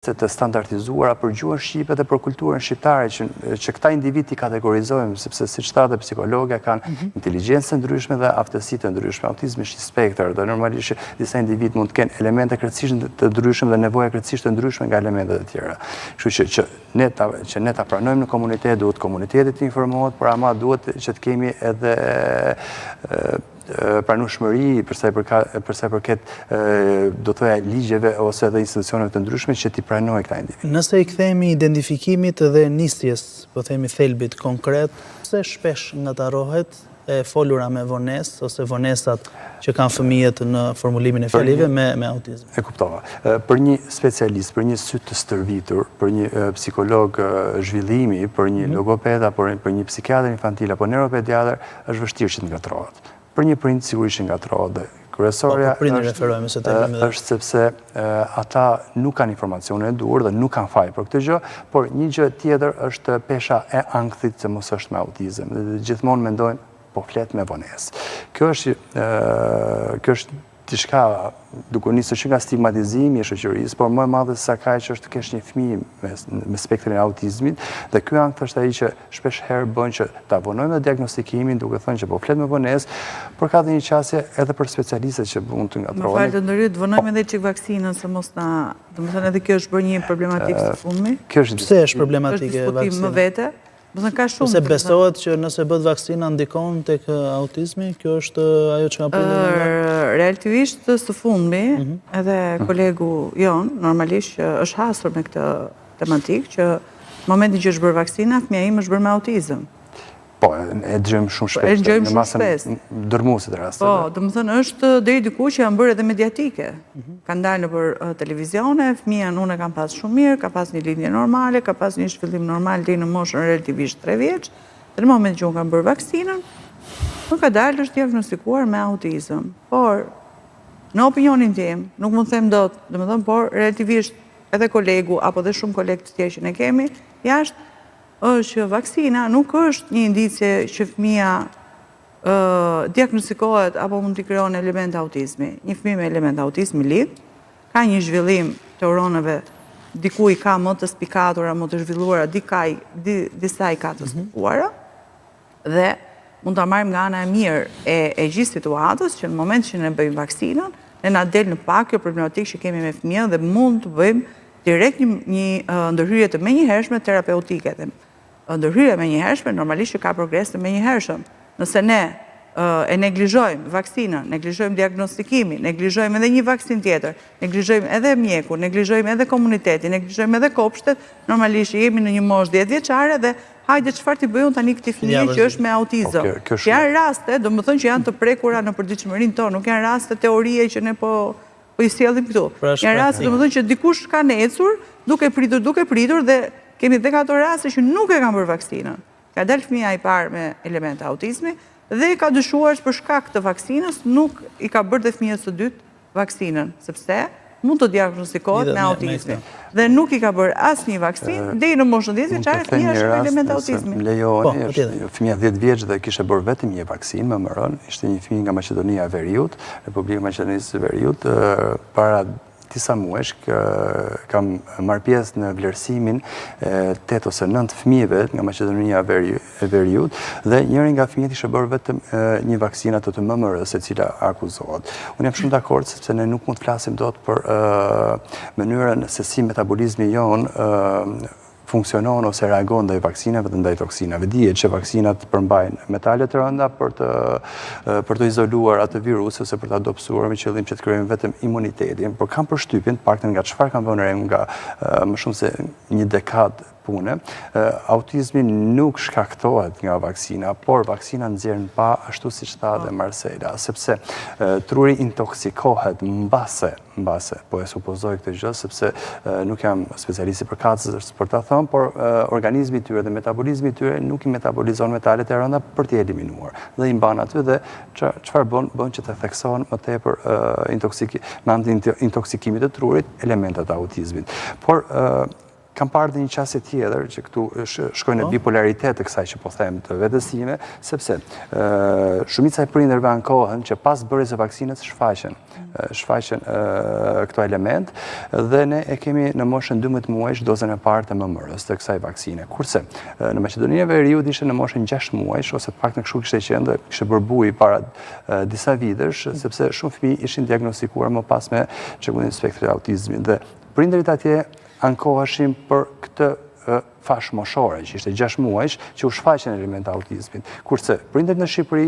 të standardizuara për gjuhën shqipe dhe për kulturën shqiptare, që këta individ i kategorizojmë, sepse si qëta dhe psikologja kanë inteligjencë ndryshme dhe aftësi të ndryshme. Autizmi është një spektër, dhe normalisht disa individ mund të kenë elemente krejtësisht të ndryshme dhe nevoja krejtësisht të ndryshme nga elementet e tjera. Kështu që ne ta pranojmë në komunitet, duhet komuniteti të informohet, por ama duhet që të kemi edhe pranueshmëri përsa i përket do thoya ligjeve ose edhe institucioneve të ndryshme që t'i pranojë këta individ. Nëse i kthehemi identifikimit dhe nisjes, po themi thelbit konkret, pse shpesh ngatarohet e folura me vonesë ose vonesat që kanë fëmijët në formulimin e fjalive me autizëm? E kuptova. Për një specialist, për një sy të stërvitur, për një psikolog zhvillimi, për një logoped apo për një psikiatër infantil apo neuropediatër, është vështirë që të ngatrohet. Për një prind sigurisht ngatrohet dhe kryesorja është sepse ata nuk kanë informacione e duhur dhe nuk kanë faj për këtë gjë, por një gjë tjetër është pesha e ankthit se mos është me autizëm. Dhe gjithmonë mendojnë po flet me vonesë. Kjo është diçka duke nisur që nga stigmatizimi i shoqërisë, por më e madhe se sa kaq që është të kesh një fëmijë me spektrin e autizmit, dhe ky ankth është ai që shpesh herë bën që ta vonojmë diagnostikimin duke thënë që po flet me vonesë, por ka dhe një qasje edhe për specialistët që mund të ngatrohen. Më falë të ndërhyj, të vonojmë edhe çik vaksinën se mos na, domethënë edhe kjo është bërë një problematikë së fundmi. Pse është problematike vaksinën? Më vete. Ka shumë. Se besohet që nëse bëhet vaksina ndikon tek autizmi, kjo është ajo që ka pritur? Relativisht së fundmi, edhe kolegu jon, normalisht që është hasur me këtë tematikë, që në momentin që është bërë vaksina, fëmia im është bërë me autizëm. Po, e dëgjojmë shumë shpesh. Në masën dërmuesit rasteve. Po, domethënë është deri diku që janë bërë edhe mediatike. Kanë dalë nëpër televizione, fëmia unë e kam pas shumë mirë, ka pas një lindje normale, ka pas një zhvillim normal deri në moshën relativisht 3 vjeç. Dhe në momentin që unë kam bërë vaksinën, nuk ka dalë është diagnostikuar me autizëm. Por në opinionin tim, nuk mund të them dot, domethënë, por relativisht edhe kolegu apo dhe shumë kolegë të tjerë që ne kemi jashtë, është që vaksina nuk është një indicje që fëmia diagnostikohet apo mund t'i krijon element autizmi. Një fëmijë me element autizmi lind, ka një zhvillim të neuronëve, diku i ka më të spikatura, më të zhvilluara, disa i ka të stupuara, dhe mund ta marrim nga ana e mirë e gjithë situatës që në moment që ne bëjmë vaksinën, ne na del në pak kjo problematikë që kemi me fëmijën dhe mund të bëjmë direkt një ndërhyrje të menjëhershme terapeutike. Ndërhyrja menjëhershme normalisht që ka progres të menjëhershëm. Nëse ne e neglizhojmë vaksinën, neglizhojmë diagnostikimin, neglizhojmë edhe një vaksin tjetër, neglizhojmë edhe mjeku, neglizhojmë edhe komunitetin, neglizhojmë edhe kopshtet, normalisht jemi në një moshë 10 vjeçare dhe hajde çfarë t'i bëjun tani këtij fëmijë që është me autizëm. Janë raste, domethënë që janë të prekura në përditshmërinë tonë, nuk janë raste teorie që ne po i sjellim këtu. Janë raste domethënë që dikush ka ecur duke pritur dhe kemi dhe ato raste që nuk e kanë bërë vaksinën. Ka dalë fëmia i parë me element autizmi dhe ka dyshuar për shkak të vaksinës nuk i ka bërë dhe fëmijës së dytë vaksinën, sepse mund të diagnostikohet me autizmi. Dhe nuk i ka bërë asnjë vaksinë deri në moshën 10 vjeçare fëmia është me element autizmi. Më lejoni, është fëmia 10 vjeç dhe kishte bërë vetëm një vaksinë, më mëron, ishte një fëmijë nga Maqedonia e Veriut, Republika e Maqedonisë së Veriut, para disa muesh kam marrë pjesë në vlerësimin 8 ose 9 fëmijëve nga Maqedonia e Veriut dhe njëri nga fëmijët ishte bërë vetëm një vaksinë të MMR-s e cila akuzohet. Unë jam shumë dakord sepse ne nuk mund të flasim dot për mënyrën se si metabolizmi jonë funksionon ose reagon ndaj vaksinave dhe ndaj toksinave. Dihet që vaksinat përmbajnë metale të rënda për të izoluar atë virus ose për të adopsuar me qëllim që të krijojnë vetëm imunitetin, por kam përshtypjen, paktën nga çfarë kam vënë re nga më shumë se një dekadë pune, autizmi nuk shkaktohet nga vaksina, por vaksina nxjerr pa ashtu siç tha dhe Marcela, sepse truri intoksikohet mbase, po e supozoj këtë gjë, sepse nuk jam specialist i përkatësës për ta thënë, por organizmi i tyre dhe metabolizmi i tyre nuk i metabolizon metalet e rënda për t'i eliminuar. Dhe i mban aty dhe çfarë bën që të theksohen më tepër me anë të intoksikimit të trurit elementet e autizmit. Por kam parë dhe një qasje tjetër që këtu shkojnë në bipolaritet të kësaj që po them të vetësime, sepse shumica e prindërve ankohen që pas bërjes së vaksinës shfaqen këto element dhe ne e kemi në moshën 12 muajsh dozën e parë të MMR-s të kësaj vaksine. Kurse në Maqedoninë e Veriut ishte në moshën 6 muajsh ose pak në kështu kishte qenë dhe kishte bërë buj para disa vitesh, sepse shumë fëmijë ishin diagnostikuar më pas me çekullimin e spektrit të autizmit dhe prindërit atje ankoheshin për këtë fash moshore, që ishte 6 muajsh, që u shfaqen element autizmit. Kurse prindërit në Shqipëri